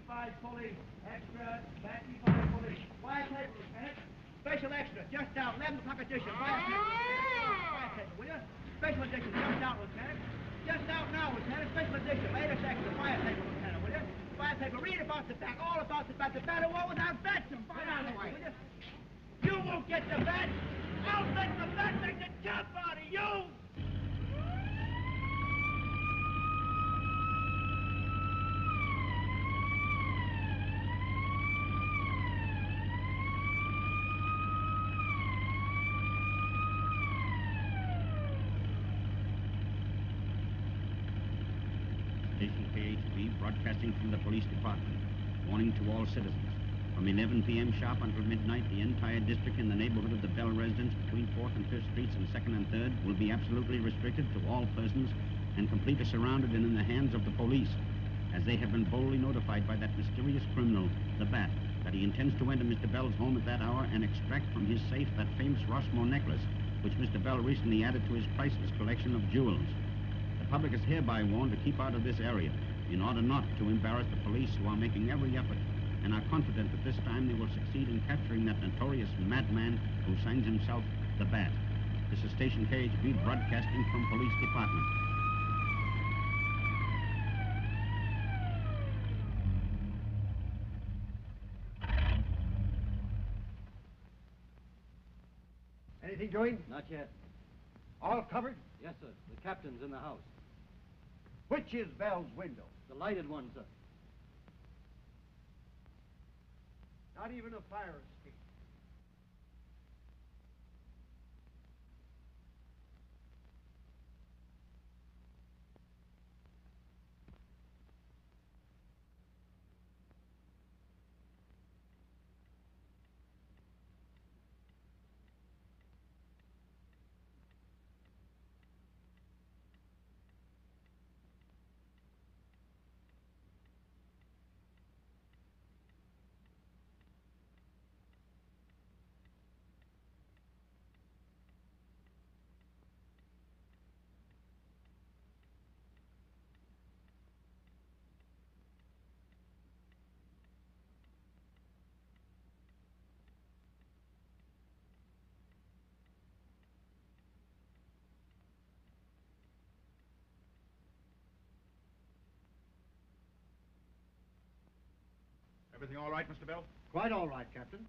5 police. Extra, 95 police. 5 table, Lieutenant. Special extra, just out, 11 o'clock edition. 5 table, will you? Special edition, just out, Lieutenant. Just out now, Lieutenant. Special edition, latest extra. 5 table, Lieutenant, will you? 5 table, read about the back, all about the back. The battle war without bets. Get out of the way. Will you? You won't get the bat. I'll let the bat make the jump out of you. Station KHB broadcasting from the police department. Warning to all citizens. From 11 p.m. sharp until midnight, the entire district in the neighborhood of the Bell residence between 4th and 5th Streets and 2nd and 3rd will be absolutely restricted to all persons and completely surrounded and in the hands of the police, as they have been boldly notified by that mysterious criminal, the Bat, that he intends to enter Mr. Bell's home at that hour and extract from his safe that famous Rossmore necklace, which Mr. Bell recently added to his priceless collection of jewels. The public is hereby warned to keep out of this area in order not to embarrass the police, who are making every effort and are confident that this time they will succeed in capturing that notorious madman who signs himself the Bat. This is Station KHB broadcasting from Police Department. Anything doing? Not yet. All covered? Yes, sir. The captain's in the house. Which is Bell's window? The lighted one, sir. Not even a fire escape. Everything all right, Mr. Bell? Quite all right, Captain.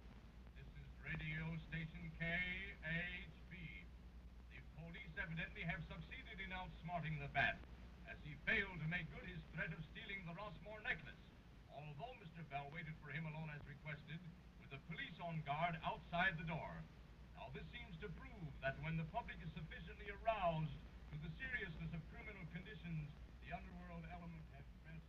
This is radio station KHB. The police evidently have succeeded in outsmarting the Bat, as he failed to make good his threat of stealing the Rossmore necklace, although Mr. Bell waited for him alone as requested, with the police on guard outside the door. Now, this seems to prove that when the public is sufficiently aroused to the seriousness of criminal conditions, the underworld element has best.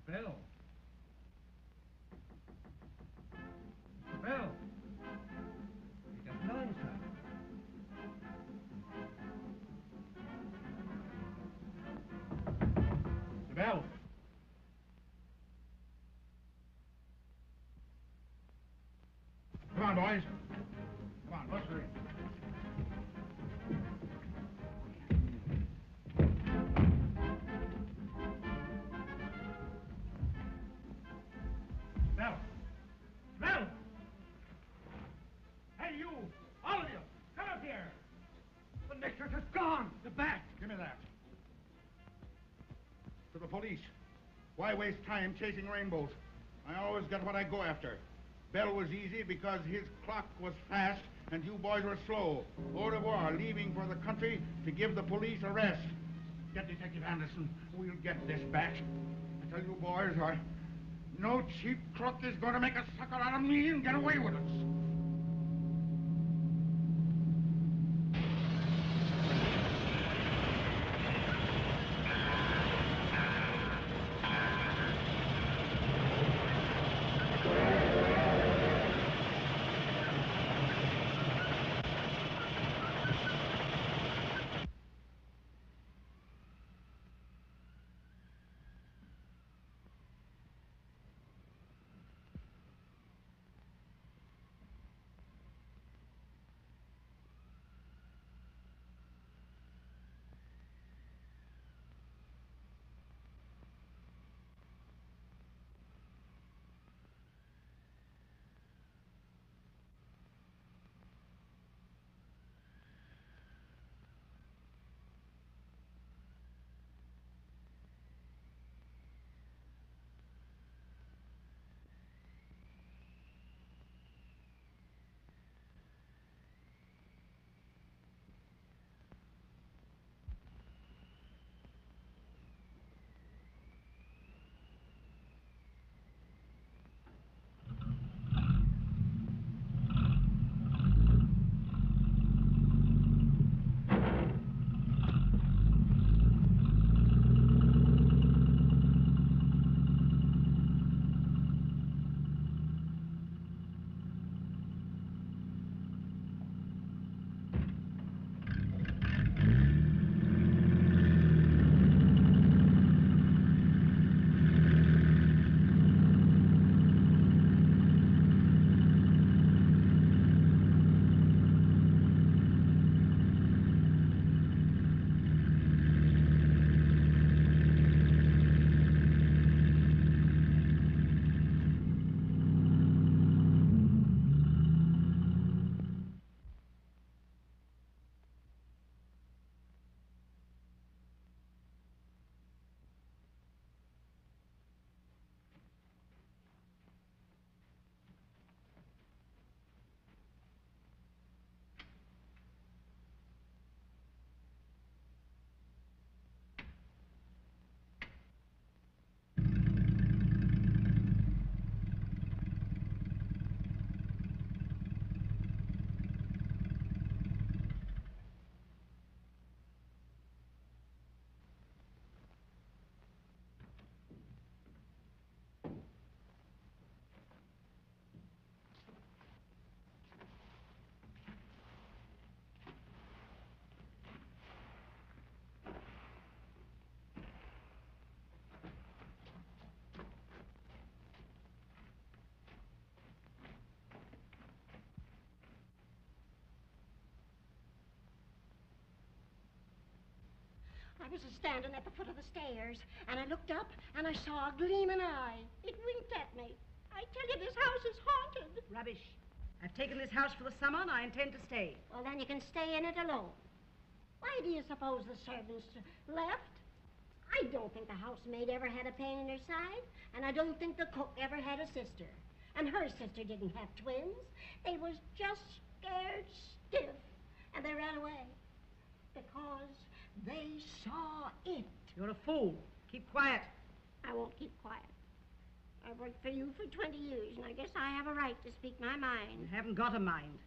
Bell. Bell. He doesn't answer. Mr. Bell. Come on, boys. Come on, let's hurry. Bell. Bell! Hey, you! All of you! Come up here! The necklace is gone! The Bat! Give me that. To the police. Why waste time chasing rainbows? I always get what I go after. Bell was easy because his clock was fast and you boys were slow. Au revoir, leaving for the country to give the police a rest. Get Detective Anderson. We'll get this back. I tell you boys, no cheap crook is going to make a sucker out of me and get away with it. I was standing at the foot of the stairs, and I looked up, and I saw a gleaming eye. It winked at me. I tell you, this house is haunted. Rubbish. I've taken this house for the summer, and I intend to stay. Well, then you can stay in it alone. Why do you suppose the servants left? I don't think the housemaid ever had a pain in her side, and I don't think the cook ever had a sister. And her sister didn't have twins. They was just scared stiff, and they ran away because they saw it. You're a fool. Keep quiet. I won't keep quiet. I've worked for you for 20 years, and I guess I have a right to speak my mind. You haven't got a mind.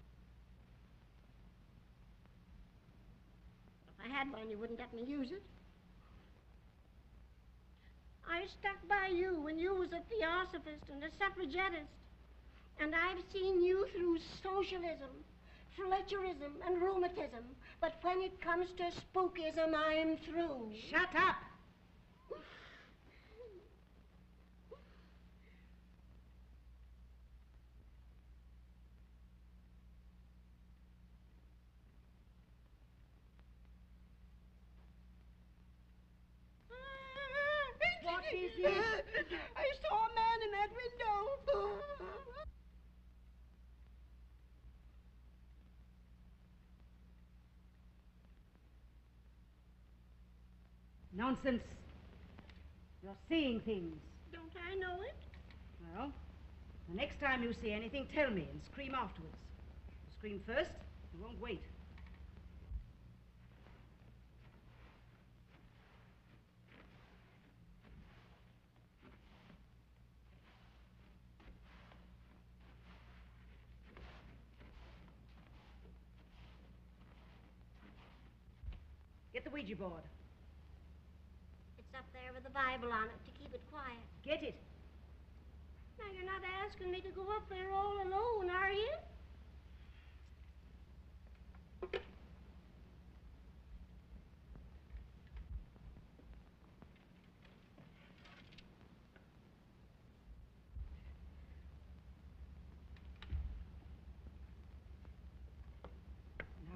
If I had one, you wouldn't let me use it. I stuck by you when you was a theosophist and a suffragettist. And I've seen you through socialism, Fletcherism, and rheumatism. But when it comes to spookism, I'm through. Shut up! What is it? I saw a man in that window. Nonsense. You're You're seeing things. Don't I know it? Well, the next time you see anything, tell me and scream afterwards. You scream first, you won't wait. Get the Ouija board. It's up there with the Bible on it to keep it quiet. Get it. Now, you're not asking me to go up there all alone, are you?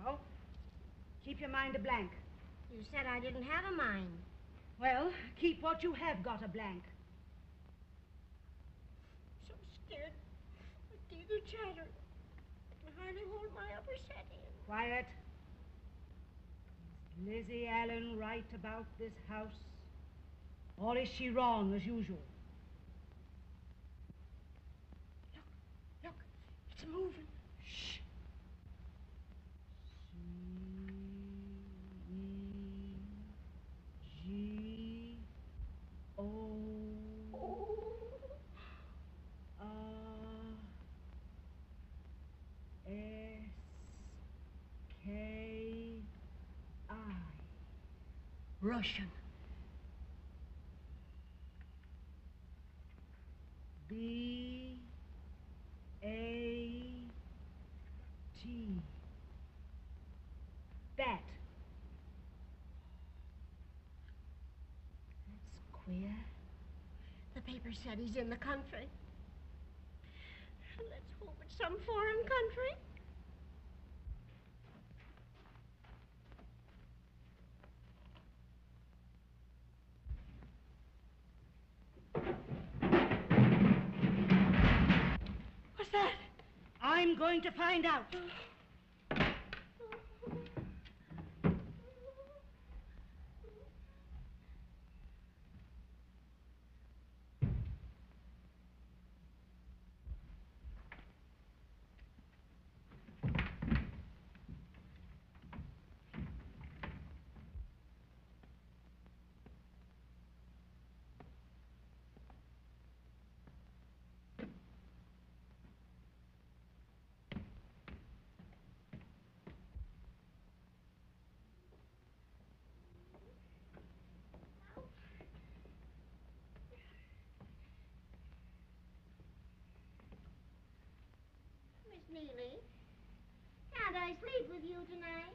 Now, keep your mind a blank. You said I didn't have a mind. Well, keep what you have got a blank. So scared. My teeth are chattering. I hardly hold my upper set in. Quiet. Is Lizzie Allen right about this house? Or is she wrong as usual? Look, it's moving. Shh. C-O-O-R-S-K-I. Russian. B-A-T. Bat. That's queer. The paper said he's in the country. Let's hope it's some foreign country. What's that? I'm going to find out. Miss Neely, can't I sleep with you tonight?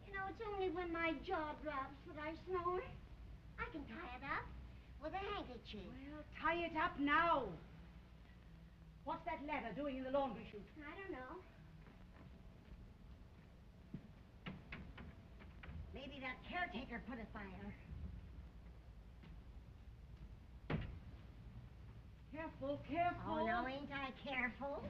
You know, it's only when my jaw drops that I snore. I can tie it up with a handkerchief. Well, tie it up now. What's that ladder doing in the laundry chute? I don't know. Maybe that caretaker put it there. Careful, careful. Oh, no, ain't I careful?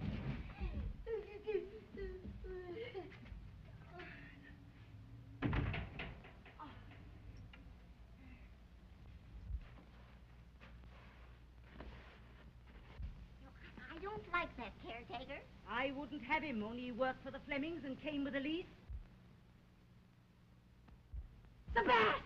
I don't like that caretaker. I wouldn't have him, only he worked for the Flemings and came with a lease. The bat!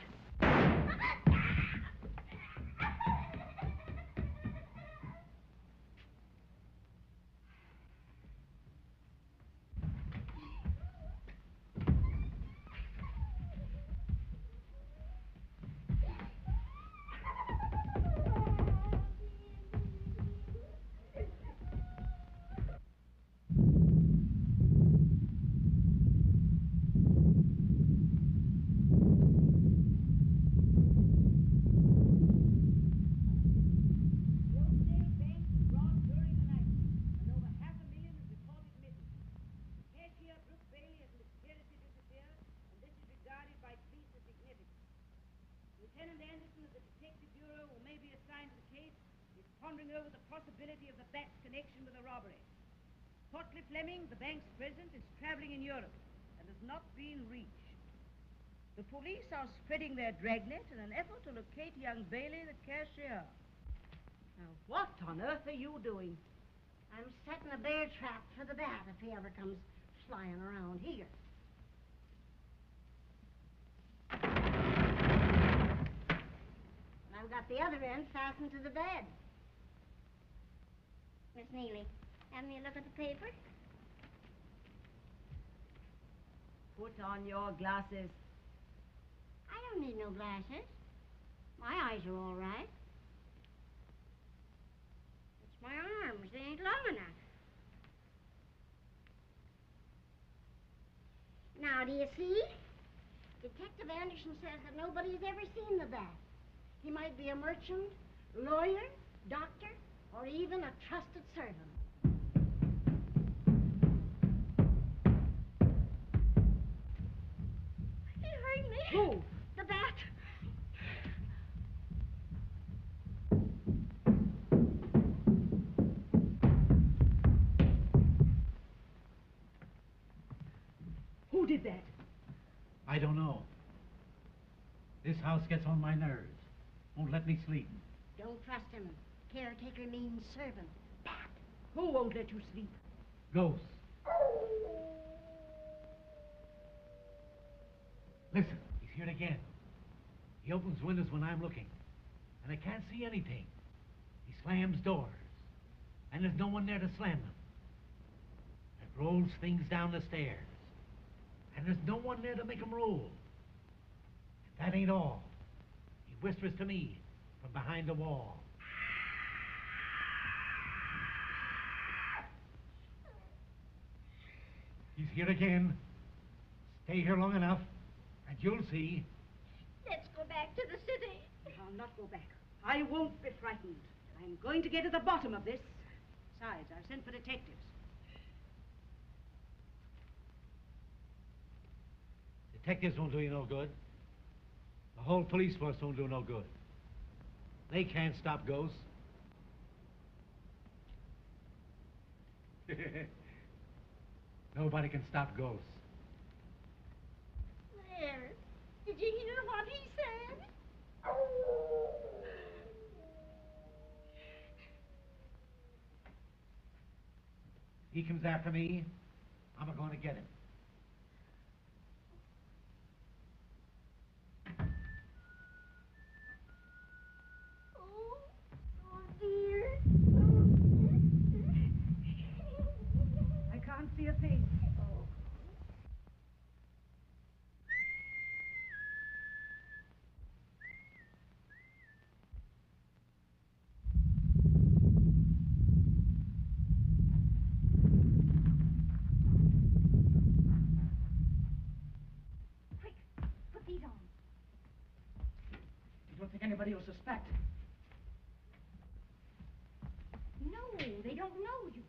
Lieutenant Anderson of the Detective Bureau, who may be assigned to the case, is pondering over the possibility of the bat's connection with the robbery. Potley Fleming, the bank's president, is traveling in Europe and has not been reached. The police are spreading their dragnet in an effort to locate young Bailey, the cashier. Now, what on earth are you doing? I'm setting a bear trap for the bat if he ever comes flying around here. And I've got the other end fastened to the bed. Miss Neely, have me a look at the paper? Put on your glasses. I don't need no glasses. My eyes are all right. It's my arms. They ain't long enough. Now, do you see? Detective Anderson says that nobody's ever seen the bat. He might be a merchant, lawyer, doctor, or even a trusted servant. He heard me. Who? The bat. Who did that? I don't know. This house gets on my nerves. Won't let me sleep. Don't trust him. Caretaker means servant. Who won't let you sleep? Ghosts. Listen, he's here again. He opens windows when I'm looking, and I can't see anything. He slams doors, and there's no one there to slam them. And rolls things down the stairs, and there's no one there to make them roll. And that ain't all. He whispers to me from behind the wall. He's here again. Stay here long enough, and you'll see. Let's go back to the city. I'll not go back. I won't be frightened. I'm going to get to the bottom of this. Besides, I've sent for detectives. Detectives won't do you no good. The whole police force won't do no good. They can't stop ghosts. Nobody can stop ghosts. There. Did you hear what he said? He comes after me, I'm going to get him. Oh, dear. I can't see a thing. Quick, put these on. You don't think anybody will suspect? No, they don't know you.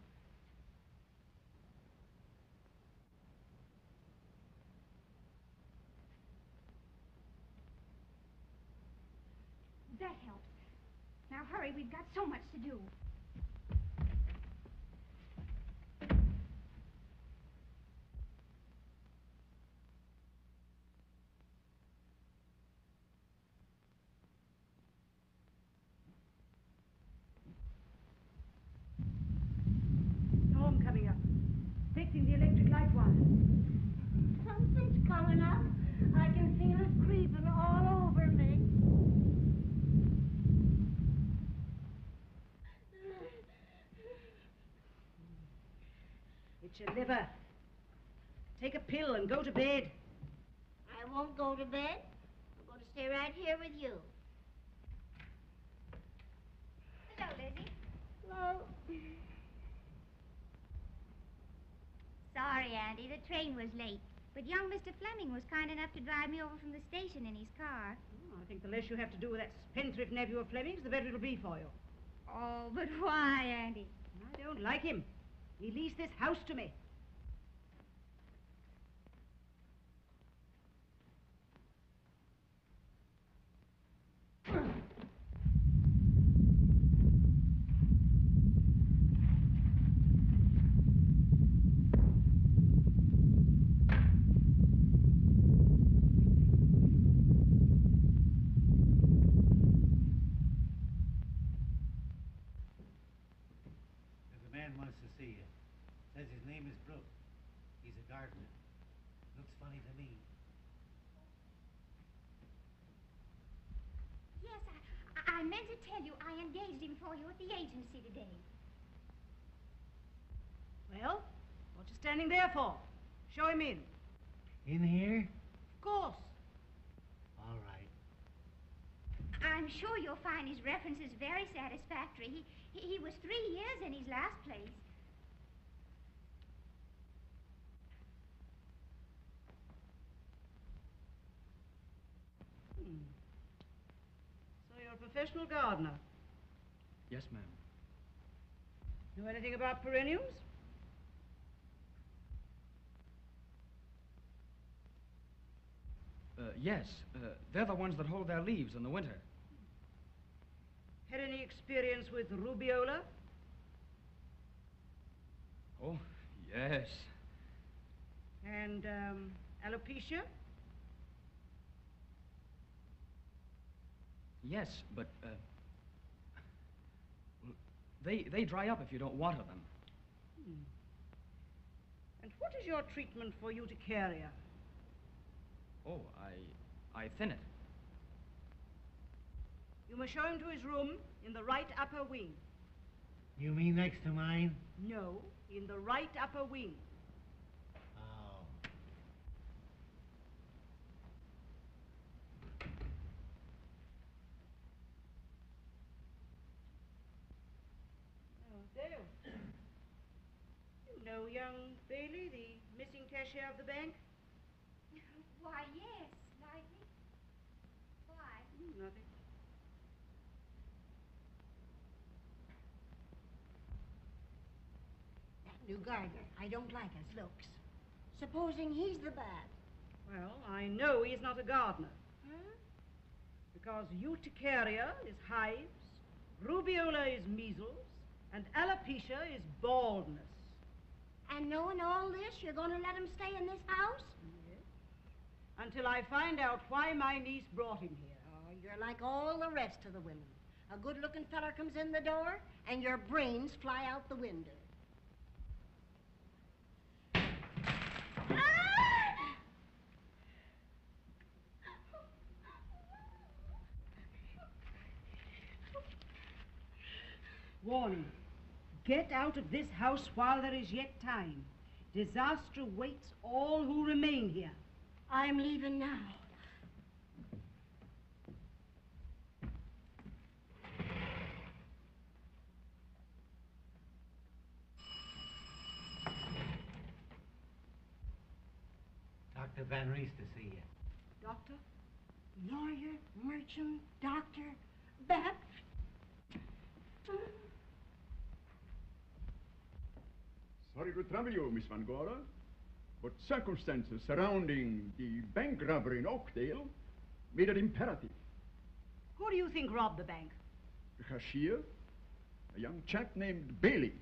That helps. Now hurry, we've got so much to do. Storm coming up. Fixing the electric light wire. Something's coming up. I can feel it creeping all over me. It's your liver. Take a pill and go to bed. I won't go to bed. I'm going to stay right here with you. Hello, Lizzie. Hello. Sorry, Andy, the train was late. But young Mr. Fleming was kind enough to drive me over from the station in his car. Oh, I think the less you have to do with that spendthrift nephew of Fleming's, the better it'll be for you. Oh, but why, Andy? I don't like him. He leased this house to me. man wants to see you. Says his name is Brooke. He's a gardener. Looks funny to me. Yes, I meant to tell you I engaged him for you at the agency today. Well, what you standing there for? Show him in. In here? Of course. All right. I'm sure you'll find his references very satisfactory. He was 3 years in his last place. So you're a professional gardener. Yes, ma'am. Know anything about perennials? Yes. They're the ones that hold their leaves in the winter. Had any experience with rubeola? Oh, yes. And, alopecia? Yes, but, well, they dry up if you don't water them. And what is your treatment for urticaria? Oh, I thin it. You must show him to his room in the right upper wing. You mean next to mine? No, in the right upper wing. Oh. Oh, Dale. You know young Bailey, the missing cashier of the bank? Why, yes, slightly. Why? Nothing. That new gardener, I don't like his looks. Supposing he's the bad. Well, I know he's not a gardener. Huh? Because urticaria is hives, rubeola is measles, and alopecia is baldness. And knowing all this, you're going to let him stay in this house? Yes. Until I find out why my niece brought him here. Oh, you're like all the rest of the women. A good-looking feller comes in the door, and your brains fly out the window. Warning. Get out of this house while there is yet time. Disaster waits all who remain here. I'm leaving now. Dr. Van Rees to see you. Doctor? Lawyer, merchant, doctor, bat. Sorry to trouble you, Miss Van Gora, but circumstances surrounding the bank robbery in Oakdale made it imperative. Who do you think robbed the bank? The cashier, a young chap named Bailey,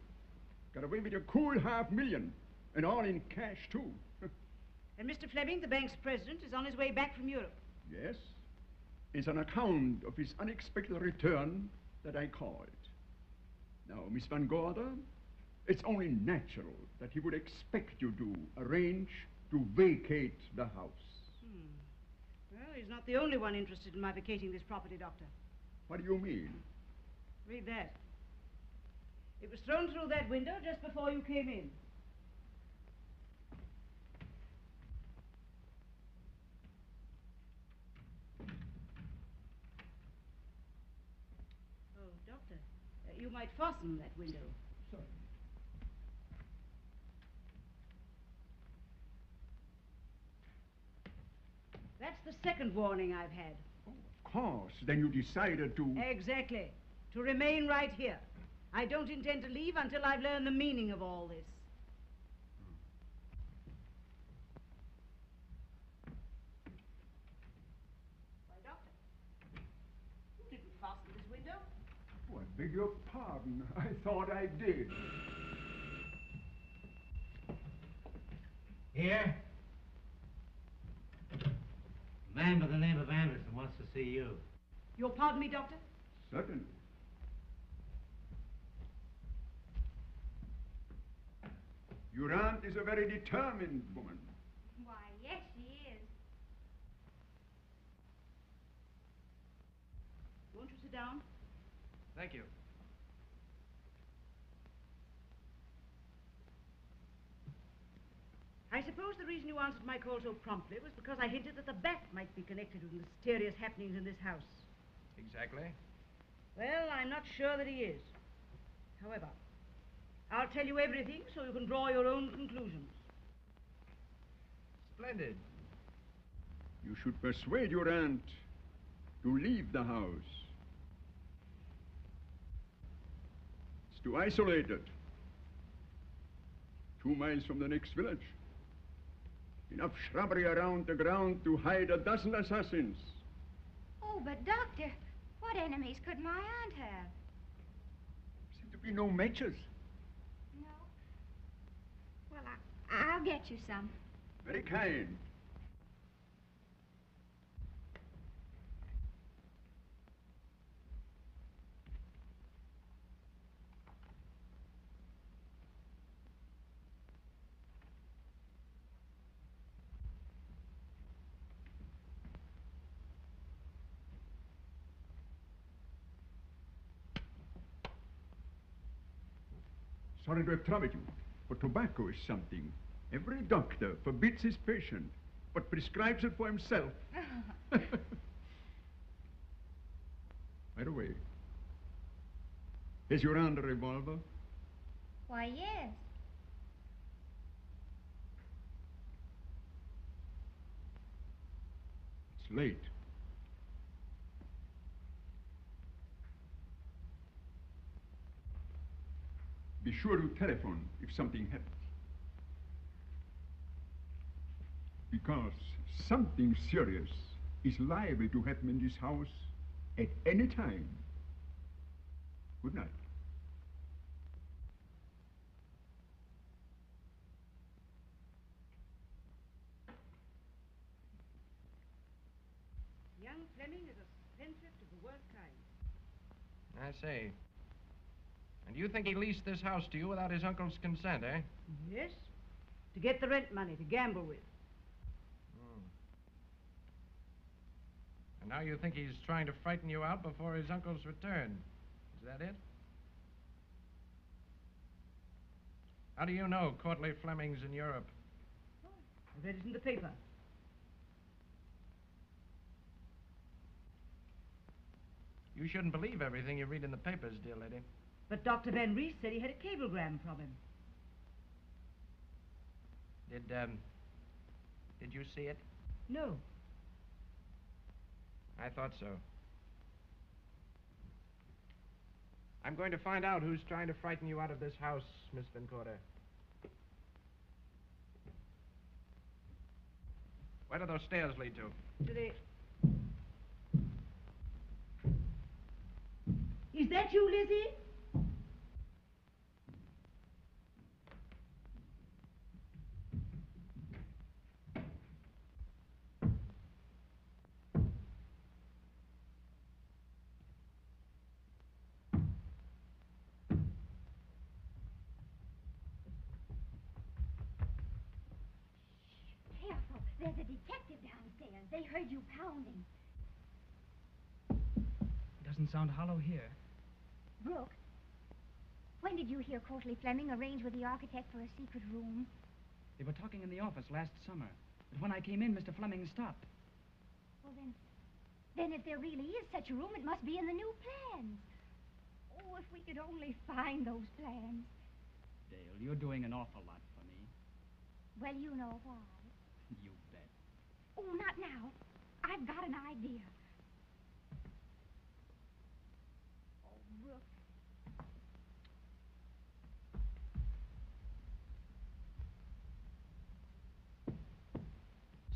got away with a cool $500,000, and all in cash, too. And Mr. Fleming, the bank's president, is on his way back from Europe. Yes, it's an account of his unexpected return that I called. Now, Miss Van Gorder, it's only natural that he would expect you to arrange to vacate the house. Well, he's not the only one interested in my vacating this property, Doctor. What do you mean? Read that. It was thrown through that window just before you came in. Oh, Doctor, you might fasten that window. Sorry. That's the second warning I've had. Oh, of course. Then you decided to... Exactly. To remain right here. I don't intend to leave until I've learned the meaning of all this. Why, Doctor, you didn't fasten this window. Oh, I beg your pardon. I thought I did. Here? A man by the name of Anderson wants to see you. You'll pardon me, Doctor? Certainly. is a very determined woman. Why, yes, she is. Won't you sit down? Thank you. I suppose the reason you answered my call so promptly was because I hinted that the bat might be connected with mysterious happenings in this house. Exactly. Well, I'm not sure that he is. However, I'll tell you everything so you can draw your own conclusions. Splendid. You should persuade your aunt to leave the house. It's too isolated. 2 miles from the next village. Enough shrubbery around the ground to hide a dozen assassins. Oh, but Doctor, what enemies could my aunt have? Seem to be no matches. No. Well, I'll get you some. Very kind. Sorry to have troubled you, but tobacco is something every doctor forbids his patient, but prescribes it for himself. By the way, is your aunt a revolver? Why, yes. It's late. Be sure to telephone if something happens. Because something serious is liable to happen in this house at any time. Good night. Young Fleming is a spendthrift of the worst kind. I see. And you think he leased this house to you without his uncle's consent, eh? Yes? To get the rent money to gamble with. And now you think he's trying to frighten you out before his uncle's return. Is that it? How do you know Courtleigh Fleming's in Europe? I read it in the paper. You shouldn't believe everything you read in the papers, dear lady. But Dr. Van Rees said he had a cablegram from him. Did you see it? No. I thought so. I'm going to find out who's trying to frighten you out of this house, Miss Vincourter. Where do those stairs lead to? To the... Is that you, Lizzie? Careful. There's a detective downstairs. They heard you pounding. Doesn't sound hollow here. Brooke, when did you hear Courtleigh Fleming arrange with the architect for a secret room? They were talking in the office last summer. But when I came in, Mr. Fleming stopped. Well, then if there really is such a room, it must be in the new plans. Oh, if we could only find those plans. Dale, you're doing an awful lot for me. Well, you know why. You bet. Oh, not now. I've got an idea. Oh, Brooke.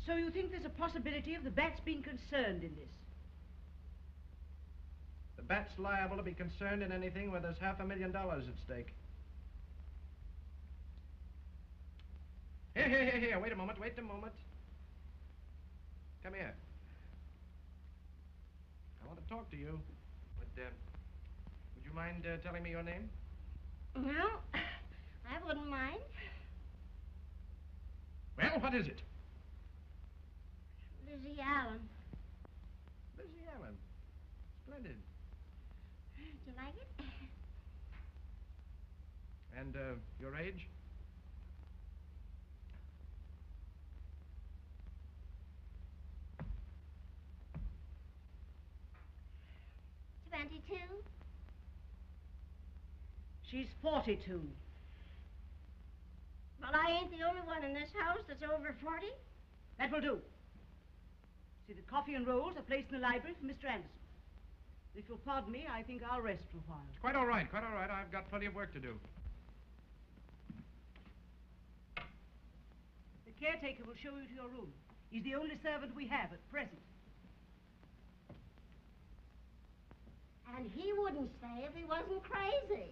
So you think there's a possibility of the bats being concerned in this? The bat's liable to be concerned in anything where there's $500,000 at stake. Here. Wait a moment. Come here. I want to talk to you. But, would you mind telling me your name? Well, I wouldn't mind. Well, what is it? Lizzie Allen. Lizzie Allen. Splendid. Do you like it? And, your age? 22. She's 42. Well, I ain't the only one in this house that's over 40. That will do. See, the coffee and rolls are placed in the library for Mr. Anderson. If you'll pardon me, I think I'll rest for a while. Quite all right, quite all right. I've got plenty of work to do. The caretaker will show you to your room. He's the only servant we have at present. And he wouldn't stay if he wasn't crazy.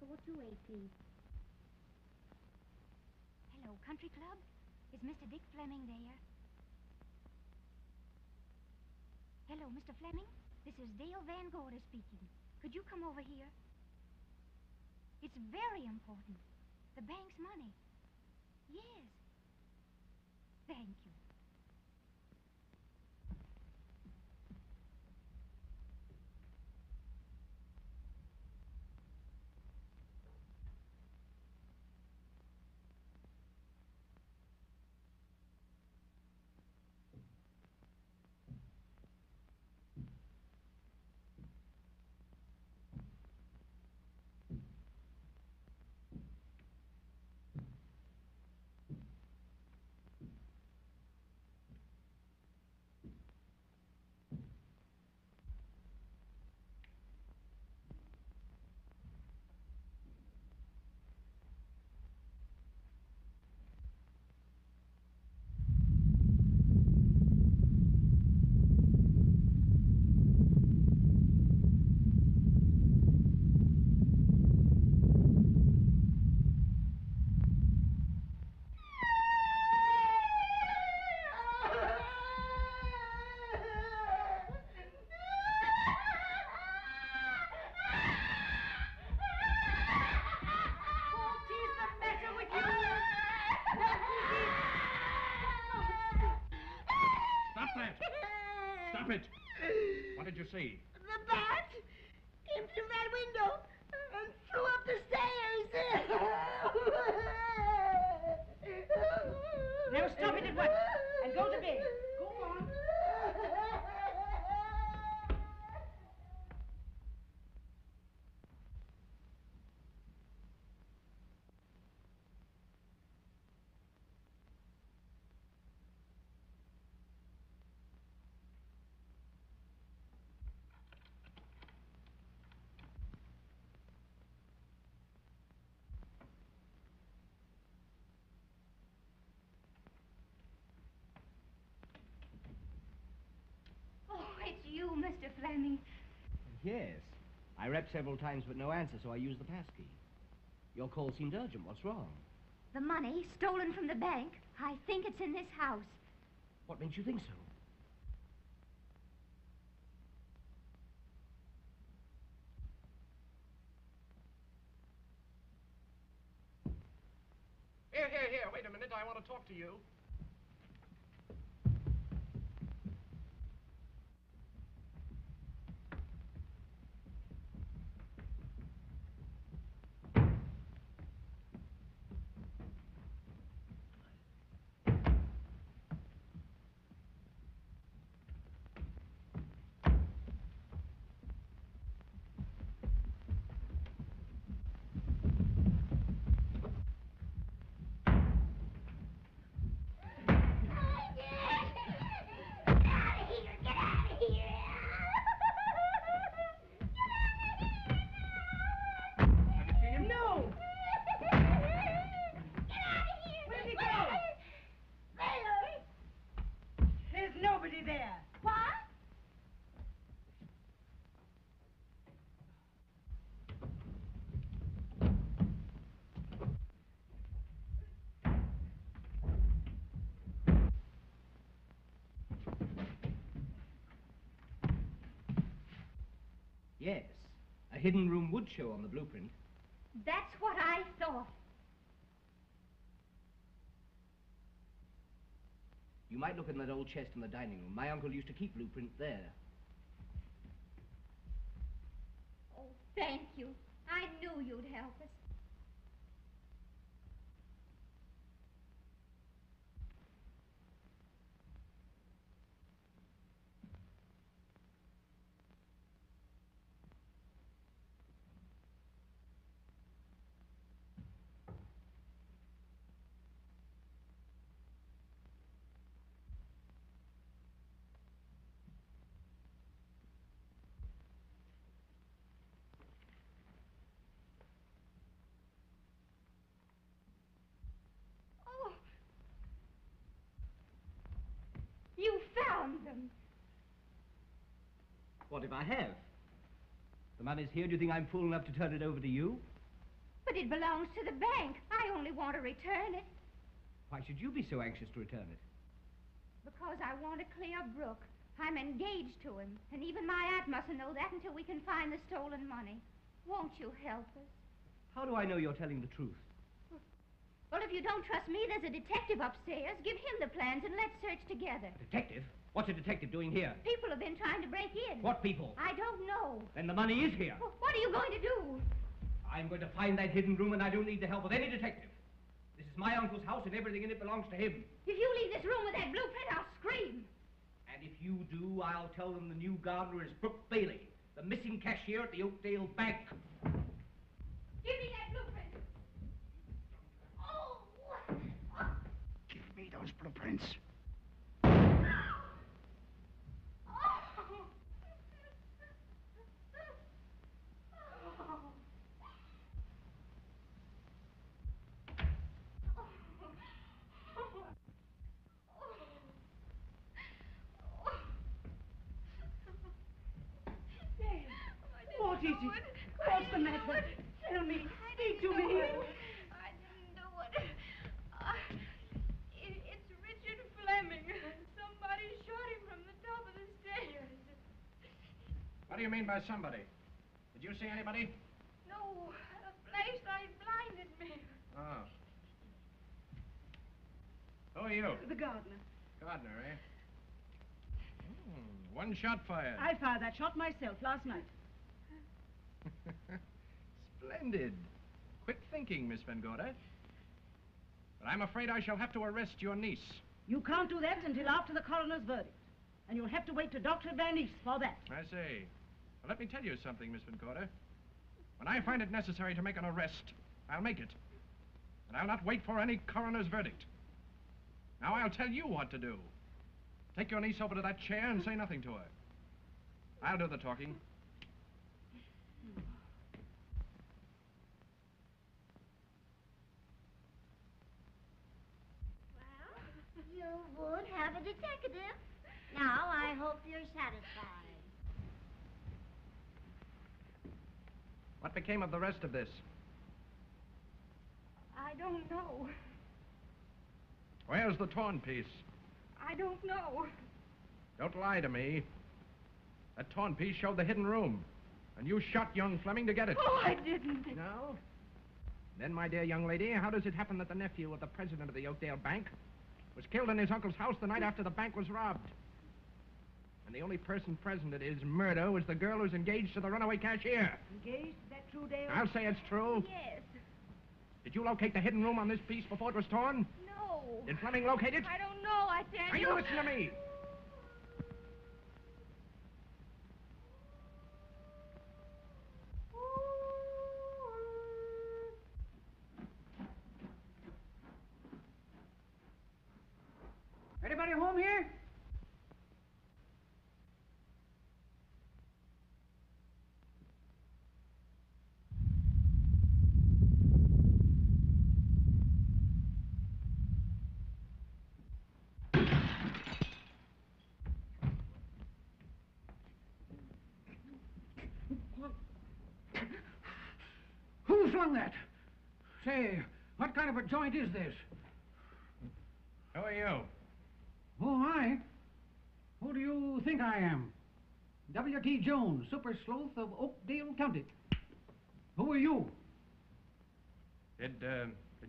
What you wait, please? Hello, Country Club. Is Mr. Dick Fleming there? Hello, Mr. Fleming. This is Dale Van Gorder speaking. Could you come over here? It's very important. The bank's money. Yes. Thank you. Stop it! What did you see? The bat came through that window and flew up the stairs. Now stop it at once and go to bed. Go on. Oh, it's you, Mr. Fleming. Yes. I rapped several times but no answer, so I used the passkey. Your call seemed urgent. What's wrong? The money stolen from the bank. I think it's in this house. What makes you think so? Here, wait a minute. I want to talk to you. Nobody there. What? Yes. A hidden room would show on the blueprint. That's what I thought. You might look in that old chest in the dining room. My uncle used to keep blueprints there. Oh, thank you. I knew you'd help us. Oh. You found them. What if I have? The money's here. Do you think I'm fool enough to turn it over to you? But it belongs to the bank. I only want to return it. Why should you be so anxious to return it? Because I want to clear Brooke. I'm engaged to him. And even my aunt mustn't know that until we can find the stolen money. Won't you help us? How do I know you're telling the truth? Well, if you don't trust me, there's a detective upstairs. Give him the plans and let's search together. A detective? What's a detective doing here? People have been trying to break in. What people? I don't know. Then the money is here. Well, what are you going to do? I'm going to find that hidden room, and I don't need the help of any detective. This is my uncle's house, and everything in it belongs to him. If you leave this room with that blueprint, I'll scream. And if you do, I'll tell them the new gardener is Brooke Bailey, the missing cashier at the Oakdale Bank. Give me that blueprint. Oh! Give me those blueprints. What is it? What's the matter? Tell me. Speak to me. I didn't do it. It's Richard Fleming. Somebody shot him from the top of the stairs. What do you mean by somebody? Did you see anybody? No, a flashlight blinded me. Oh. Who are you? The gardener. Gardner, eh? One shot fired. I fired that shot myself last night. Splendid. Quick thinking, Miss Van Gorder. But I'm afraid I shall have to arrest your niece. You can't do that until after the coroner's verdict. And you'll have to wait to Dr. Van East for that. I see. Well, let me tell you something, Miss Van Gorder. When I find it necessary to make an arrest, I'll make it. And I'll not wait for any coroner's verdict. Now I'll tell you what to do. Take your niece over to that chair and say nothing to her. I'll do the talking. You would have a detective. Now, I hope you're satisfied. What became of the rest of this? I don't know. Where's the torn piece? I don't know. Don't lie to me. That torn piece showed the hidden room. And you shot young Fleming to get it. Oh, I didn't. No? Then, my dear young lady, how does it happen that the nephew of the president of the Oakdale Bank was killed in his uncle's house the night after the bank was robbed? And the only person present at his murder was the girl who's engaged to the runaway cashier. Engaged? Is that true, Dale? I'll say it's true. Yes. Did you locate the hidden room on this piece before it was torn? No. Did Fleming locate it? I don't know, I tell Now you. you listen to me. Anybody home here? flung that? Say, what kind of a joint is this? Who are you? Who am I? Who do you think I am? W.T. Jones, super sleuth of Oakdale County. Who are you? Did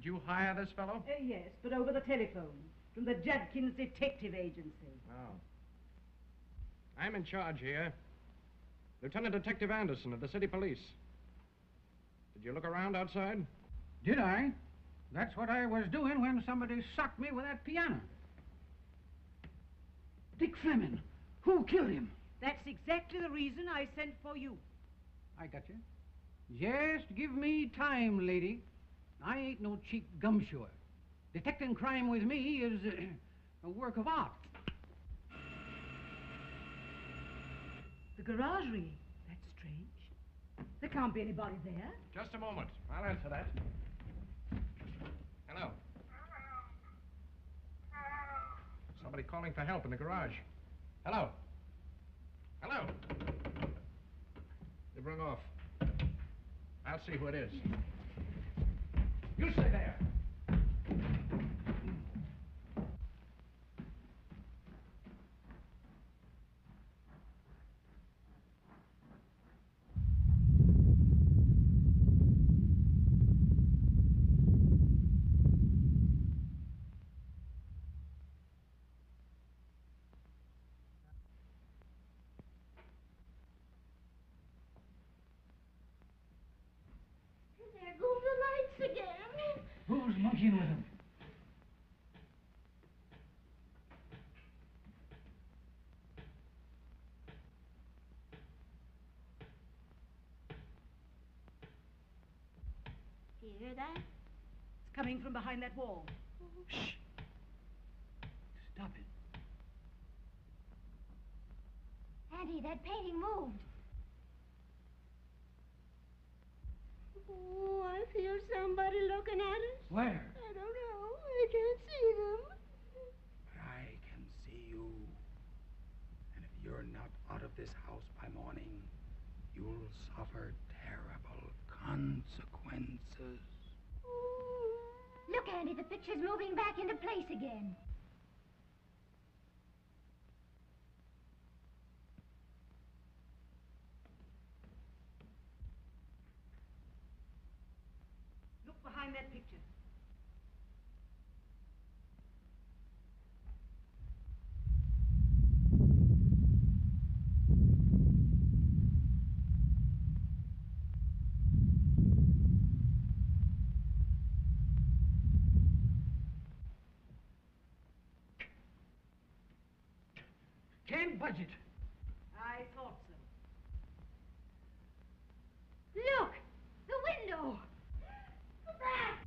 you hire this fellow? Yes, but over the telephone, from the Judkins Detective Agency. Oh. I'm in charge here. Lieutenant Detective Anderson of the city police. Did you look around outside? Did I? That's what I was doing when somebody socked me with that piano. Dick Fleming. Who killed him? That's exactly the reason I sent for you. I got you. Just give me time, lady. I ain't no cheap gumshoe. Detecting crime with me is a work of art. The garagerie. That's strange. There can't be anybody there. Just a moment. I'll answer that. Hello. Somebody calling for help in the garage. Hello. Hello. They've rung off. I'll see who it is. You stay there. There go the lights again. Who's monkeying with him? Do you hear that? It's coming from behind that wall. Shh. Stop it. Auntie, that painting moved. Oh, I feel somebody looking at us. Where? I don't know. I can't see them. I can see you. And if you're not out of this house by morning, you'll suffer terrible consequences. Look, Auntie, the picture's moving back into place again. Look behind that picture. Can't budge it. I thought so. Look! The window! Back!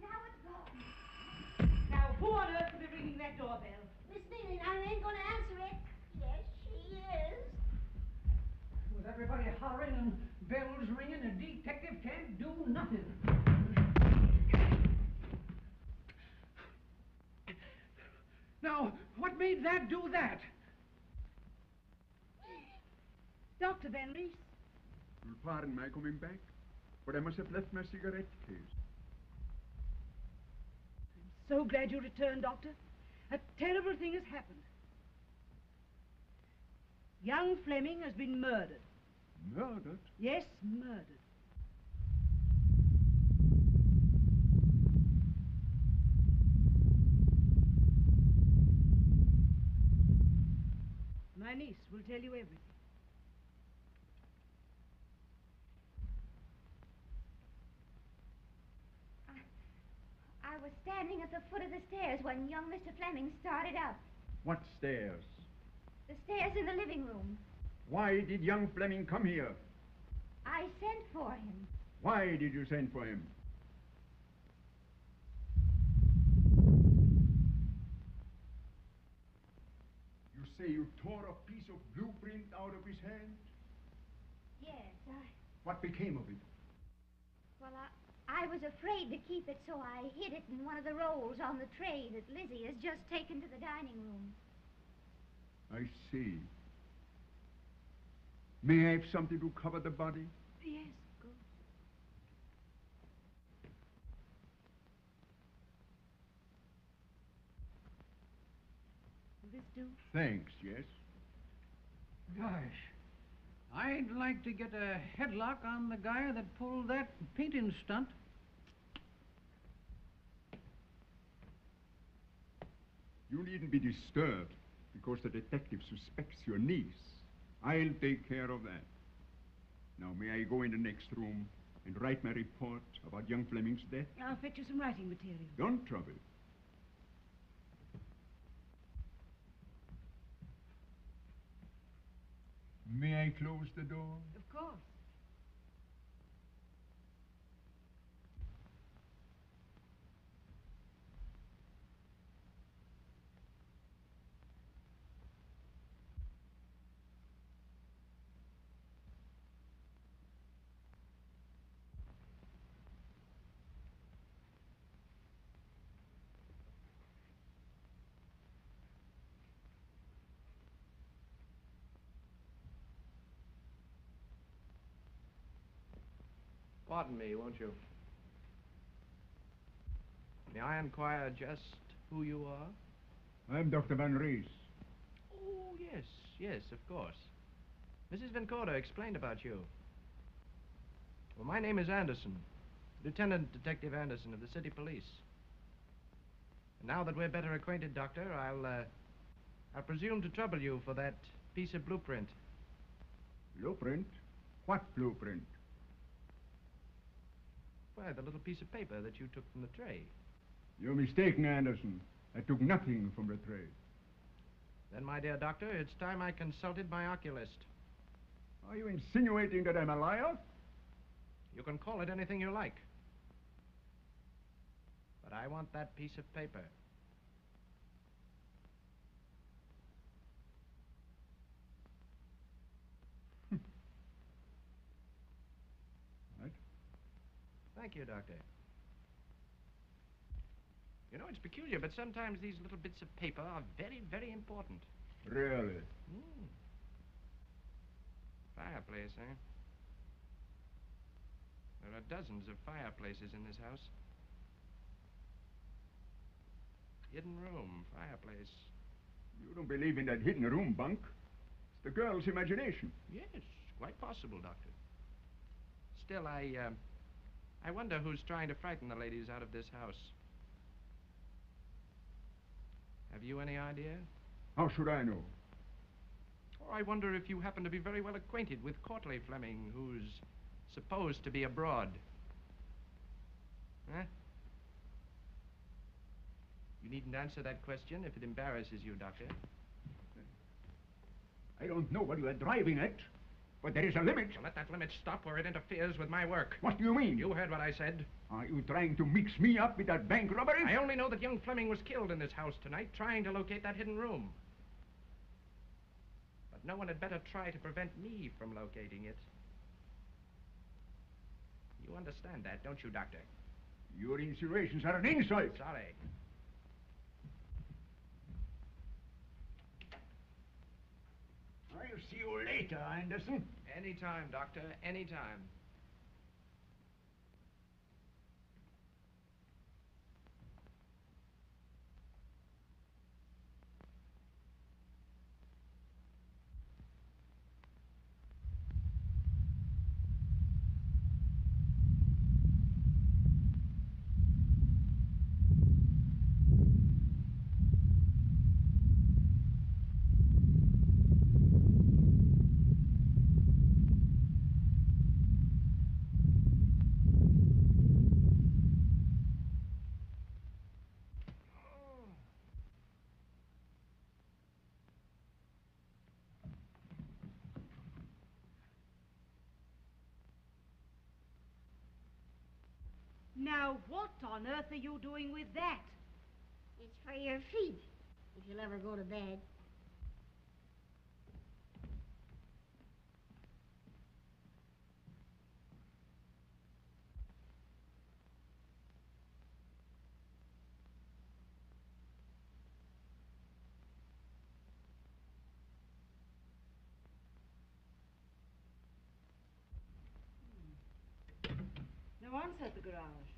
Now it's gone. Now, who on earth will be ringing that doorbell? Miss Neely, I ain't gonna answer it. Yes, she is. With everybody hollering and bells ringing, a detective can't do nothing. Now, what made that do that? Dr. Van Rees. You'll pardon my coming back, but I must have left my cigarette case. So glad you returned, Doctor. A terrible thing has happened. Young Fleming has been murdered. Murdered? Yes, murdered. My niece will tell you everything. I was standing at the foot of the stairs when young Mr. Fleming started up. What stairs? The stairs in the living room. Why did young Fleming come here? I sent for him. Why did you send for him? You say you tore a piece of blueprint out of his hand? Yes, What became of it? well, I was afraid to keep it, so I hid it in one of the rolls on the tray that Lizzie has just taken to the dining room. I see. May I have something to cover the body? Yes, go. Will this do? Thanks, yes. Gosh, I'd like to get a headlock on the guy that pulled that painting stunt. You needn't be disturbed because the detective suspects your niece. I'll take care of that. Now, may I go in the next room and write my report about young Fleming's death? I'll fetch you some writing material. Don't trouble. May I close the door? Of course. Pardon me, won't you? May I inquire just who you are? I'm Dr. Van Rees. Oh, yes, yes, of course. Mrs. Vincoda explained about you. Well, my name is Anderson, Lieutenant Detective Anderson of the City Police. And now that we're better acquainted, Doctor, I'll presume to trouble you for that piece of blueprint. Blueprint? What blueprint? Why, the little piece of paper that you took from the tray. You're mistaken, Anderson. I took nothing from the tray. Then, my dear doctor, it's time I consulted my oculist. Are you insinuating that I'm a liar? You can call it anything you like. But I want that piece of paper. Right. Thank you, Doctor. You know, it's peculiar, but sometimes these little bits of paper are very, very important. Really? Fireplace, eh? There are dozens of fireplaces in this house. Hidden room, fireplace. You don't believe in that hidden room, Bunk. It's the girl's imagination. Yes, quite possible, Doctor. Still, I wonder who's trying to frighten the ladies out of this house. Have you any idea? How should I know? Or I wonder if you happen to be very well acquainted with Courtleigh Fleming, who's supposed to be abroad. Huh? You needn't answer that question if it embarrasses you, Doctor. I don't know what you are driving at, but there is a limit. Well, let that limit stop or it interferes with my work. What do you mean? You heard what I said. Are you trying to mix me up with that bank robbery? I only know that young Fleming was killed in this house tonight trying to locate that hidden room. But no one had better try to prevent me from locating it. You understand that, don't you, Doctor? Your insinuations are an insult. Sorry. I'll see you later, Anderson. Anytime, Doctor, anytime. Now, what on earth are you doing with that? It's for your feet, if you'll ever go to bed. once at the garage.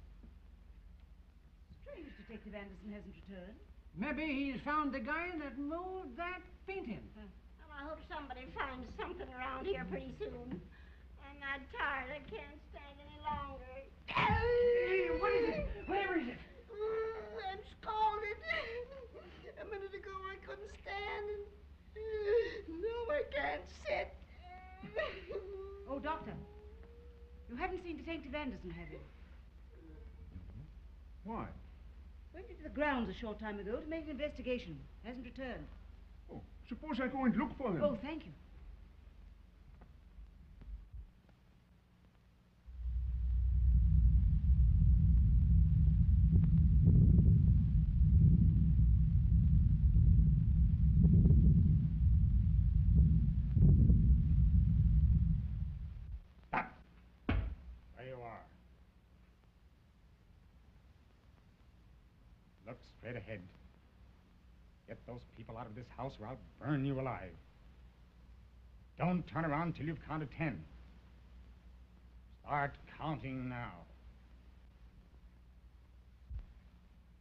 Strange Detective Anderson hasn't returned. Maybe he's found the guy that moved that painting. Well, I hope somebody finds something around here pretty soon. I'm not tired. I can't stand any longer. Hey, what is it? Where is it? I'm scalded. A minute ago I couldn't stand, and now I can't sit. Oh, Doctor. You haven't seen Detective Anderson, have you? Why? Went into the grounds a short time ago to make an investigation. Hasn't returned. Oh, suppose I go and look for him. Oh, thank you. There you are. Look straight ahead. Get those people out of this house or I'll burn you alive. Don't turn around till you've counted 10. Start counting now.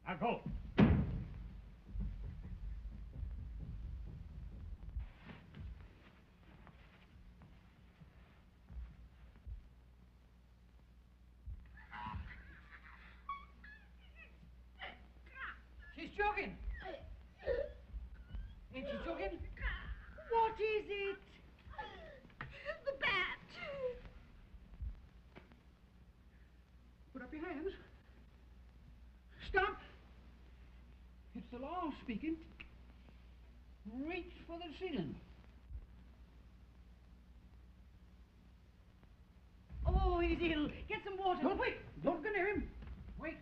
Now go. She's joking. Ain't she joking? What is it? The bat. Put up your hands. Stop. It's the law speaking. Reach for the ceiling. Oh, he's ill. Get some water. Don't wait. Don't go near him. Wait.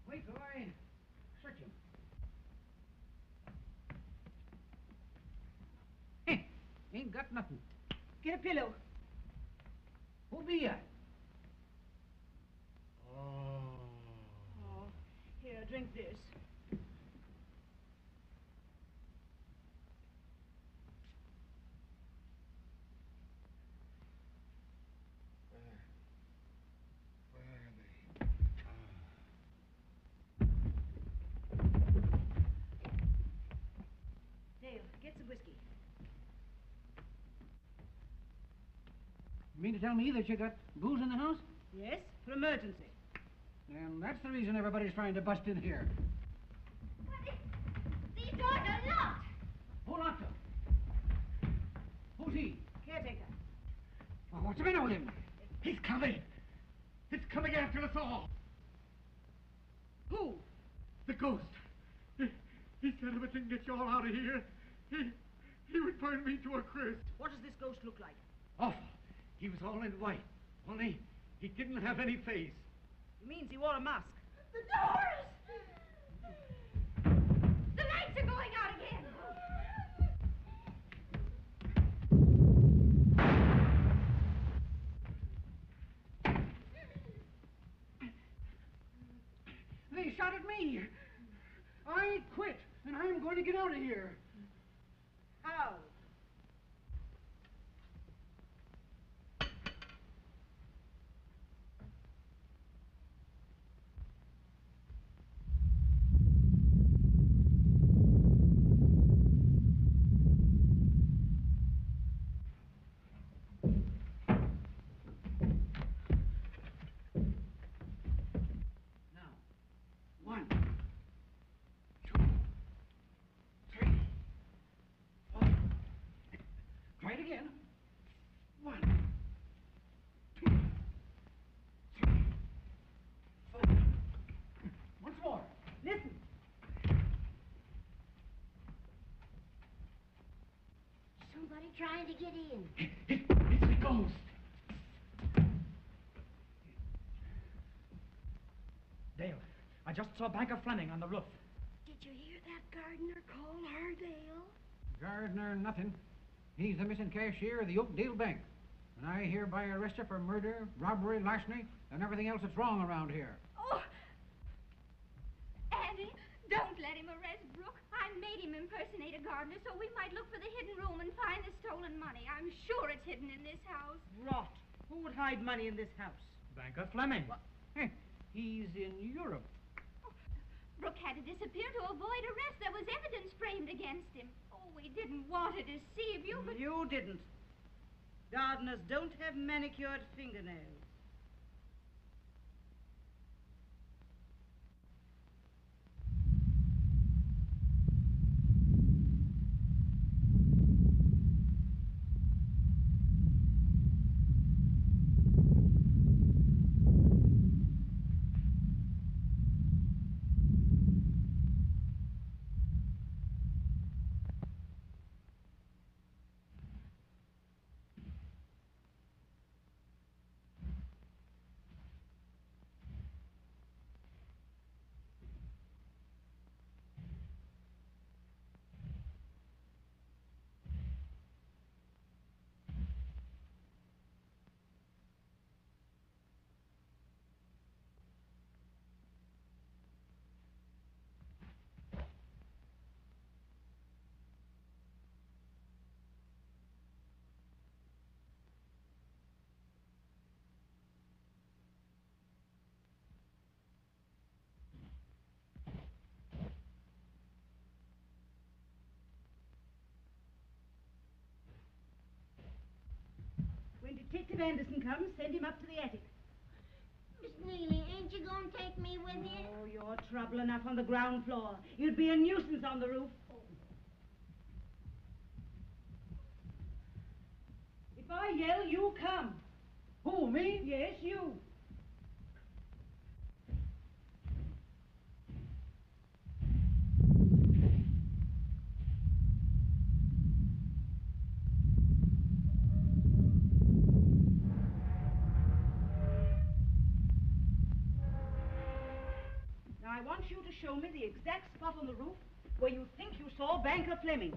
Wait till I search him. Hey, ain't got nothing. Get a pillow. Who be ya? Oh, here, drink this. Dale, get some whiskey. You mean to tell me that you got booze in the house? Yes, for emergency. And that's the reason everybody's trying to bust in here. These doors are locked. Who locked them? Who's he? Caretaker. Well, what's the matter with him? He's coming. He's coming after us all. Who? The ghost. He said if it didn't get you all out of here, he would burn me to a crisp. What does this ghost look like? Awful. He was all in white. Only he didn't have any face. It means he wore a mask. The doors! The lights are going out again. They shot at me. I quit, and I'm going to get out of here. How? Try it again. 1, 2, 3, 4. Once more. Listen. Somebody trying to get in. It's the ghost. Dale, I just saw Banker Fleming on the roof. Did you hear that gardener call her, Dale? Gardner, nothing. He's the missing cashier of the Oakdale Bank. And I hereby arrest you for murder, robbery, larceny, and everything else that's wrong around here. Oh! Annie, don't let him arrest Brooke. I made him impersonate a gardener so we might look for the hidden room and find the stolen money. I'm sure it's hidden in this house. Rot. Who would hide money in this house? Banker Fleming. He's in Europe. Brooke had to disappear to avoid arrest. There was evidence framed against him. Oh, we didn't want to deceive you, but... You didn't. Gardeners don't have manicured fingernails. When Detective Anderson comes, send him up to the attic. Miss Neely, ain't you gonna take me with you? Oh, you're trouble enough on the ground floor. You'd be a nuisance on the roof. If I yell, you come. Who, me? Yes, you. Now, I want you to show me the exact spot on the roof where you think you saw Banker Fleming.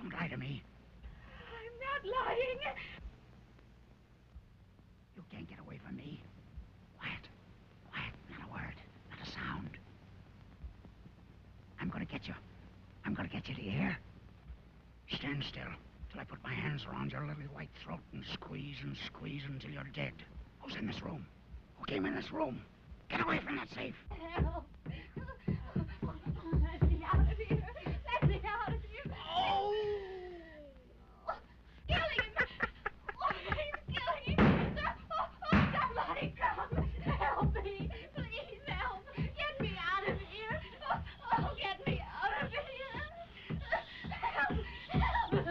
Don't lie to me. I'm not lying. You can't get away from me. Quiet. Quiet. Not a word. Not a sound. I'm gonna get you. I'm gonna get you, do you hear? Stand still till I put my hands around your little white throat and squeeze until you're dead. Who's in this room? Who came in this room? Get away from that safe. Help. Let me out of here. Let me out of here. Oh! Killing him. Oh, he's killing him. Oh, somebody come. Help me. Please help. Get me out of here. Oh, get me out of here. Help. Help.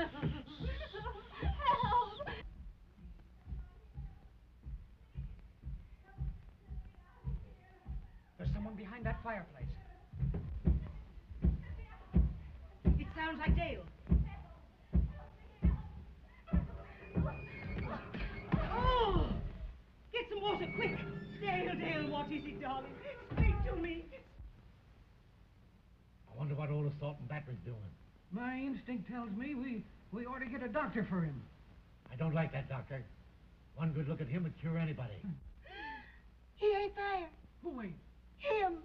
Help. There's someone behind that fireplace. It sounds like Dale. Oh! Get some water, quick! Dale, what is it, darling? Speak to me. I wonder what old assault and battery's doing. My instinct tells me we ought to get a doctor for him. I don't like that doctor. One good look at him would cure anybody. He ain't there. Who ain't? Him.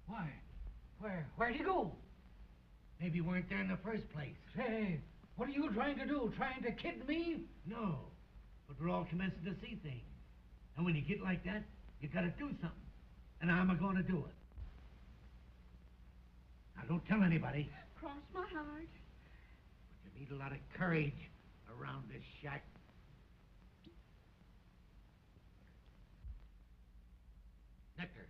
Why? Where'd he go? Maybe you weren't there in the first place. Say, what are you trying to do? Trying to kid me? No, but we're all commencing to see things. And when you get like that, you gotta do something. And I'm going to do it. Now, don't tell anybody. Cross my heart. But you need a lot of courage around this shack. Nectar.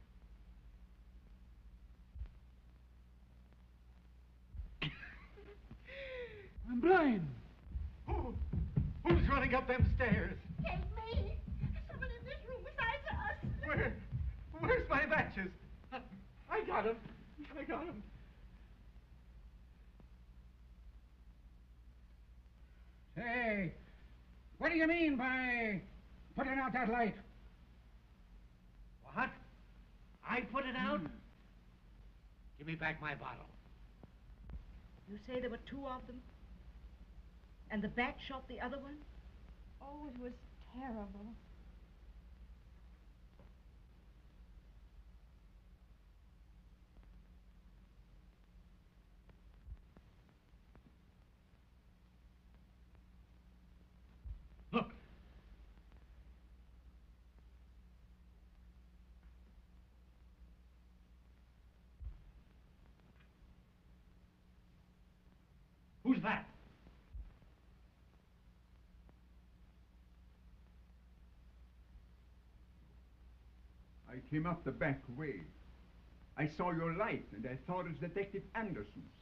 I'm blind. Who's running up them stairs? Ain't me. Someone in this room besides us. Where's my matches? I got him. Hey, what do you mean by putting out that light? What? I put it out? Give me back my bottle. You say there were two of them? And the bat shot the other one? Oh, it was terrible. Look. Who's that? I came up the back way. I saw your light, and I thought it was Detective Anderson's.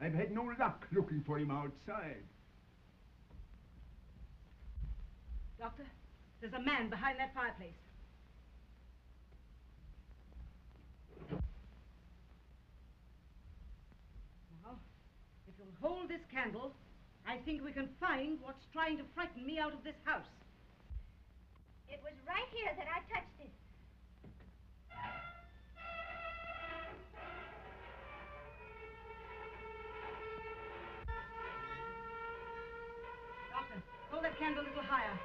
I've had no luck looking for him outside. Doctor, there's a man behind that fireplace. Now, if you'll hold this candle, I think we can find what's trying to frighten me out of this house. It was right here that I touched it. Doctor, hold that candle a little higher.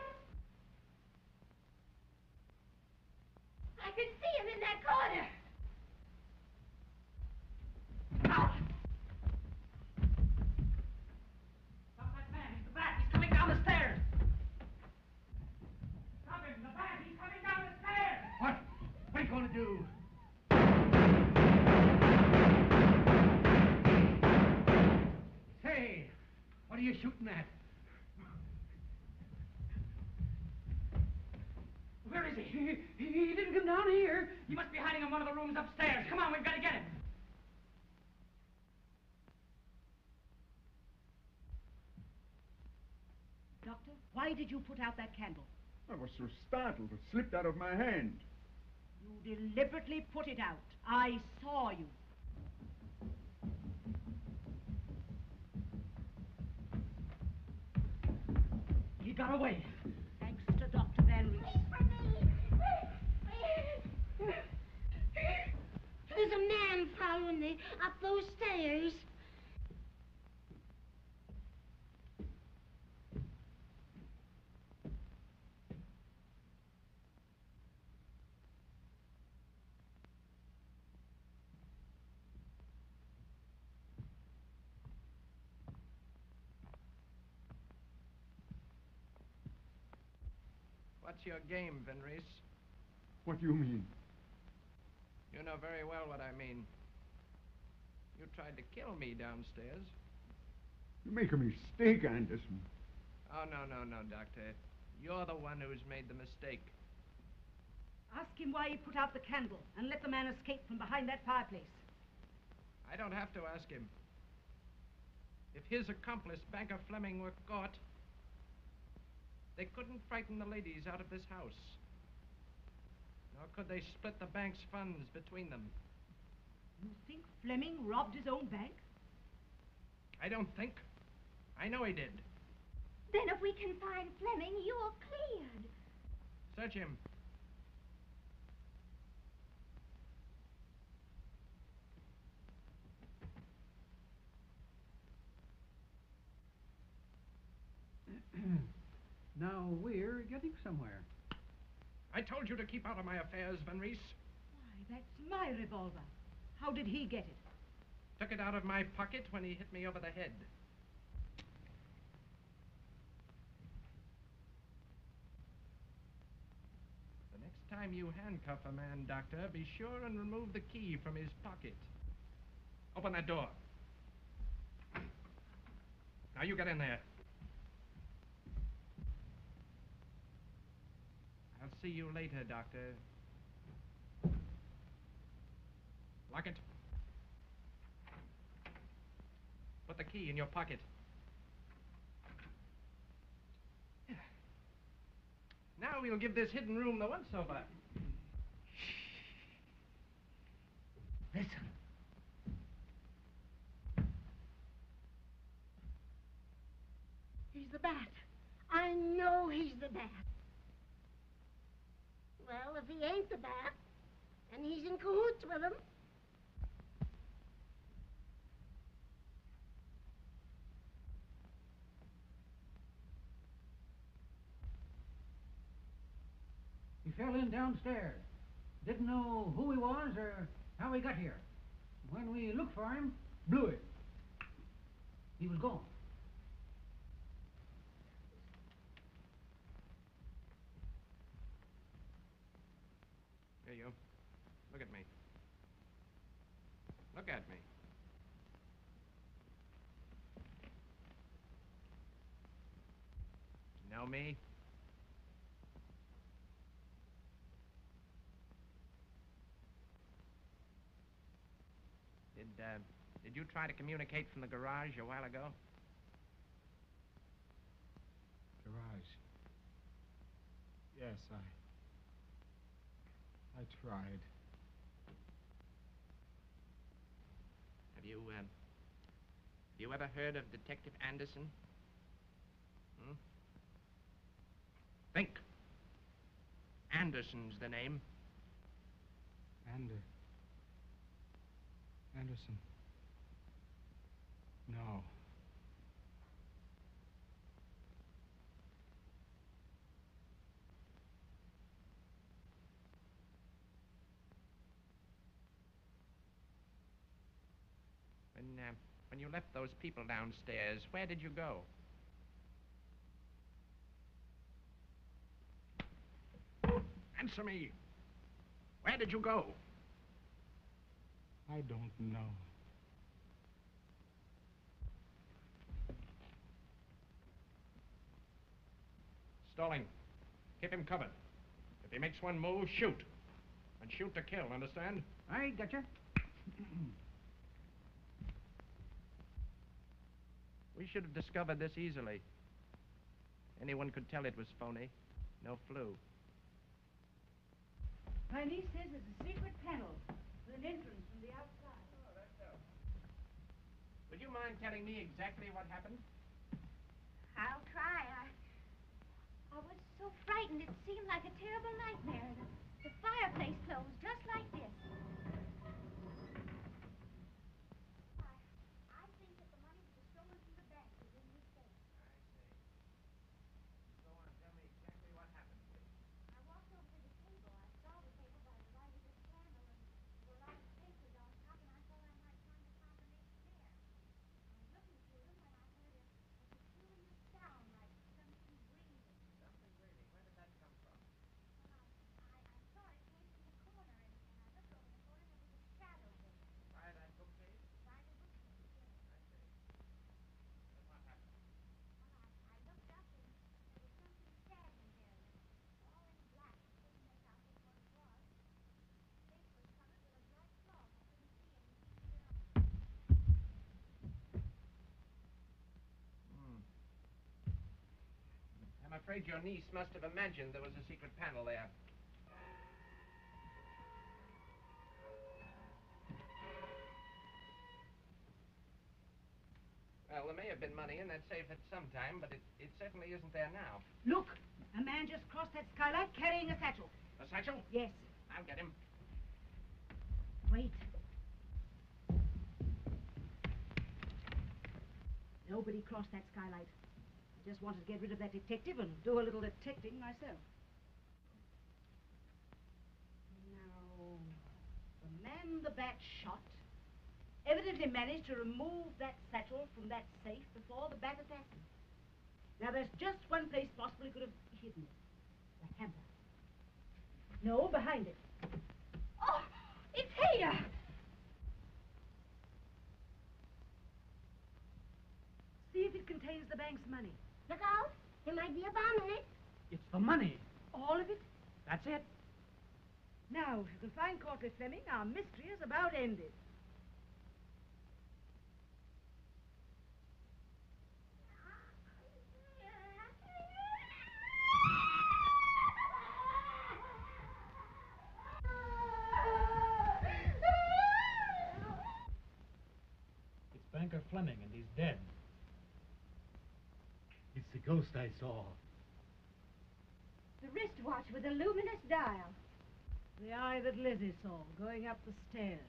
I could see him in that corner. Stop that man. He's the bat. He's coming down the stairs. Stop him. The bat. He's coming down the stairs. What? What are you going to do? Say, what are you shooting at? Where is he? He didn't come down here. He must be hiding in one of the rooms upstairs. Come on, we've got to get him. Doctor, why did you put out that candle? I was so startled, it slipped out of my hand. You deliberately put it out. I saw you. He got away. Thanks to Dr. Van Rees. There's a man following me up those stairs. What's your game, Vinreese? What do you mean? You know very well what I mean. You tried to kill me downstairs. You make a mistake, Anderson. Oh, no, Doctor. You're the one who's made the mistake. Ask him why he put out the candle and let the man escape from behind that fireplace. I don't have to ask him. If his accomplice, Banker Fleming, were caught, they couldn't frighten the ladies out of this house. Nor could they split the bank's funds between them. You think Fleming robbed his own bank? I don't think. I know he did. Then if we can find Fleming, you're cleared. Search him. Now we're getting somewhere. I told you to keep out of my affairs, Vinreese. Why, that's my revolver. How did he get it? Took it out of my pocket when he hit me over the head. The next time you handcuff a man, Doctor, be sure and remove the key from his pocket. Open that door. Now you get in there. I'll see you later, Doctor. Lock it. Put the key in your pocket. Now we'll give this hidden room the once-over. Listen. He's the bat. I know he's the bat. Well, if he ain't the bat, and he's in cahoots with him. He fell in downstairs. Didn't know who he was or how he got here. When we looked for him, blew it. He was gone. Here you. Look at me. Look at me. Know me? Did you try to communicate from the garage a while ago? Garage. Yes, I tried. Have you ever heard of Detective Anderson? Hmm? Think. Anderson's the name. Anderson. No. When you left those people downstairs, where did you go? Answer me. Where did you go? I don't know. Stalling. Keep him covered. If he makes one move, shoot. And shoot to kill, understand? I gotcha. We should have discovered this easily. Anyone could tell it was phony. No flu. My niece says there's a secret panel with an entrance from the outside. Oh, that's so. Would you mind telling me exactly what happened? I'll try. I was so frightened it seemed like a terrible nightmare. The fireplace closed just like this. I think that the money that was stolen from the bank was in this safe. I see. Go on, tell me exactly what happened, please. I walked over to the table. I saw the table by the light of this candle, and there were a lot of papers on top, and I thought I might find a combination there. I was looking through them when I heard a peculiar sound like something breathing. Something breathing. Where did that come from? afraid your niece must have imagined there was a secret panel there. Well, there may have been money in that safe at some time, but it certainly isn't there now. Look, a man just crossed that skylight carrying a satchel. A satchel? Yes. I'll get him. Wait. Nobody crossed that skylight. I just wanted to get rid of that detective and do a little detecting myself. Now, the man the bat shot evidently managed to remove that satchel from that safe before the bat attacked him. Now, there's just one place possibly could have hidden it. The hamper. No, behind it. Oh, it's here! See if it contains the bank's money. Look out. There might be a bomb in it. It's the money. All of it? That's it. Now, if you can find Courtly Fleming, our mystery is about ended. It's Banker Fleming, and he's dead. It's the ghost I saw. The wristwatch with a luminous dial. The eye that Lizzie saw going up the stairs.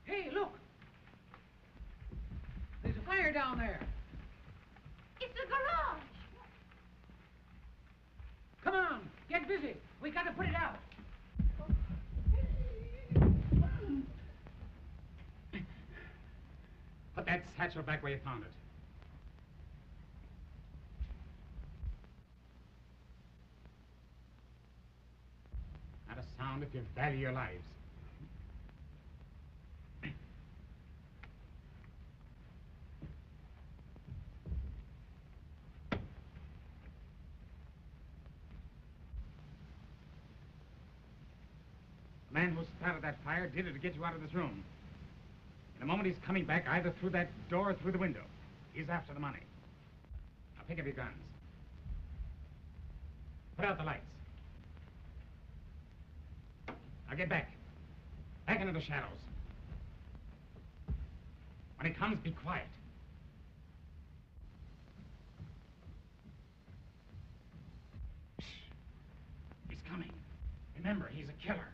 Hey, look! There's a fire down there. It's the garage! Come on, get busy. We gotta put it out. Put that satchel back where you found it. Not a sound if you value your lives. The man who started that fire did it to get you out of this room. In a moment, he's coming back either through that door or through the window. He's after the money. Now, pick up your guns. Put out the lights. Now, get back. Back into the shadows. When he comes, be quiet. Shh. He's coming. Remember, he's a killer.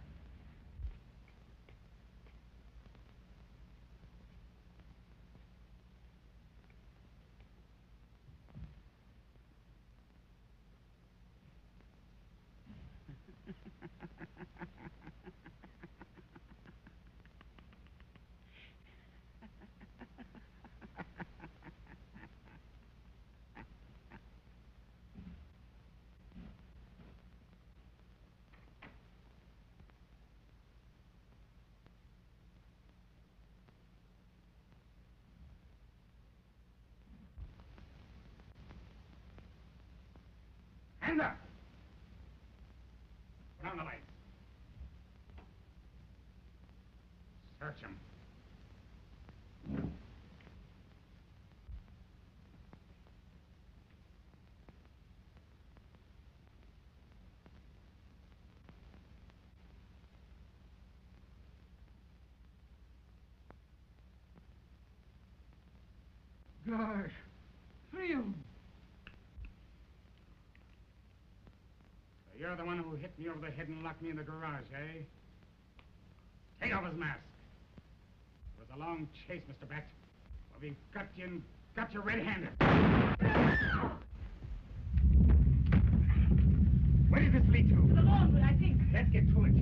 Hands up! Put on the lights. Search him. Gosh, 3 of them. So you're the one who hit me over the head and locked me in the garage, eh? Take off his mask. It was a long chase, Mr. Bat. Well, we've got you and got you red-handed. Where does this lead to? To the laundry, I think. Let's get to it.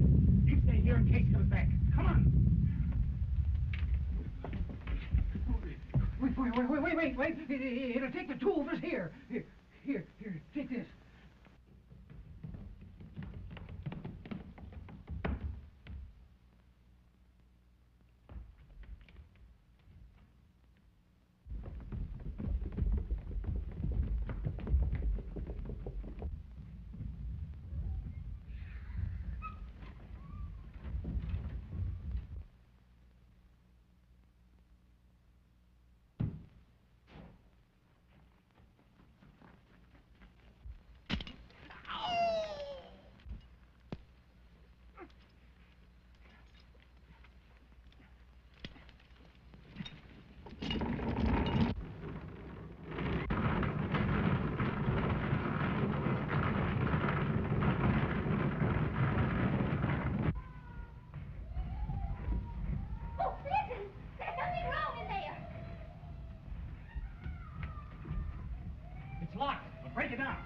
You stay here in case he comes back. Come on. Wait. It'll take the two of us here. Here, take this. locked. We'll break it down.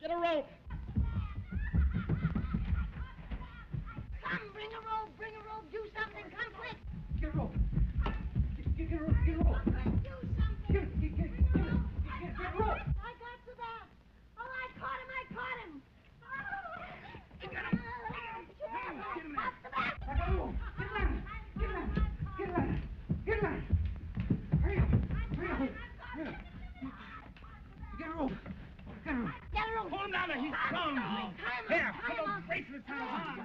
Get a rope. Come, bring a rope, do something, come quick. Get a rope. Get a rope. Do something. Get a rope. I got the bat. Oh, I caught him. Get him there. Off the bat. I got a rope. Get line. Hurry up. Get a rope. Get a rope. Hold him down there. He's strong. Here, put those bracelets on his arms.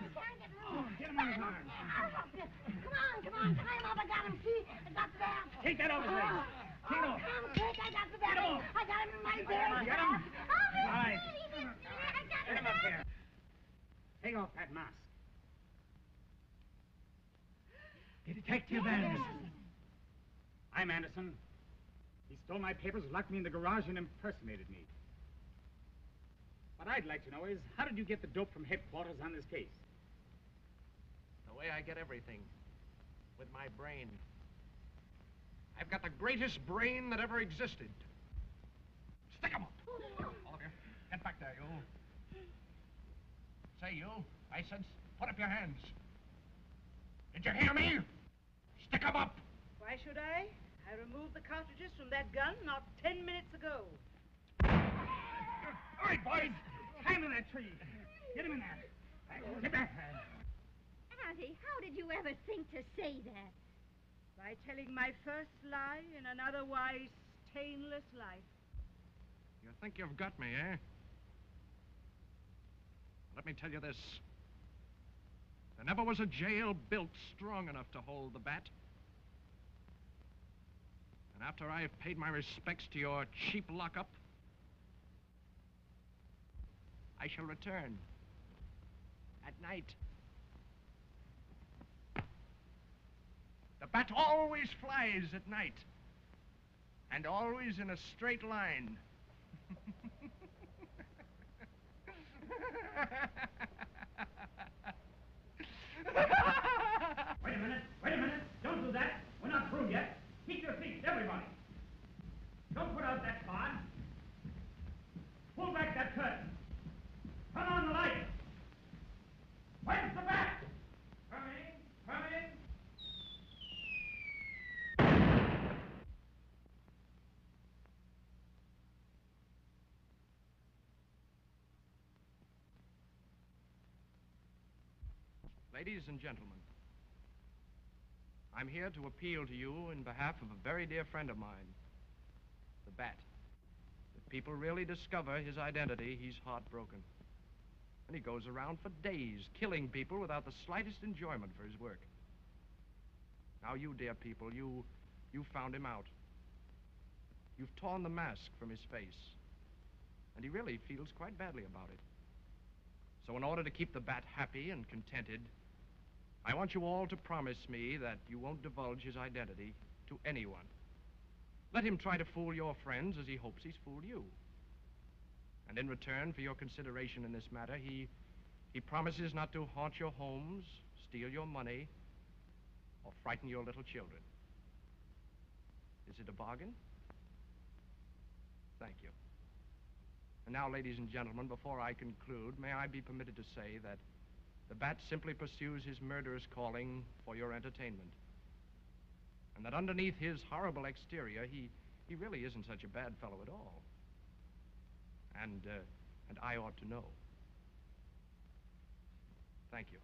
Get him on his arms. Come on, tie him up. I got him. See, I got the bat. Take that off his legs. Take it off. Come quick, I got the bat. Get him off. I got him in my bed. You got him? Oh, All right. I got Get him up here. Take off that mask. Detective Anderson. I'm Anderson. He stole my papers, locked me in the garage, and impersonated me. What I'd like to know is, how did you get the dope from headquarters on this case? The way I get everything. With my brain. I've got the greatest brain that ever existed. Stick 'em up. All of you. Get back there, you. Say, you. I said, put up your hands. Did you hear me? Stick 'em up. Why should I? I removed the cartridges from that gun not 10 minutes ago. All right, boys. Hang to that tree. Get him in there. Get back. Auntie, how did you ever think to say that? By telling my first lie in an otherwise stainless life. You think you've got me, eh? Let me tell you this. There never was a jail built strong enough to hold the bat. And after I've paid my respects to your cheap lockup, I shall return. At night. The bat always flies at night. And always in a straight line. Wait a minute. Don't do that. We're not through yet. Keep your seats, everybody. Don't put out that pod. Pull back that curtain. Turn on the light. Where's the bat? Coming. Ladies and gentlemen, I'm here to appeal to you in behalf of a very dear friend of mine, the Bat. If people really discover his identity, he's heartbroken. And he goes around for days, killing people without the slightest enjoyment for his work. Now, you dear people, you found him out. You've torn the mask from his face. And he really feels quite badly about it. So in order to keep the Bat happy and contented, I want you all to promise me that you won't divulge his identity to anyone. Let him try to fool your friends as he hopes he's fooled you. And in return for your consideration in this matter, he promises not to haunt your homes, steal your money, or frighten your little children. Is it a bargain? Thank you. And now, ladies and gentlemen, before I conclude, may I be permitted to say that the Bat simply pursues his murderous calling for your entertainment. And that underneath his horrible exterior, he really isn't such a bad fellow at all. And I ought to know. Thank you.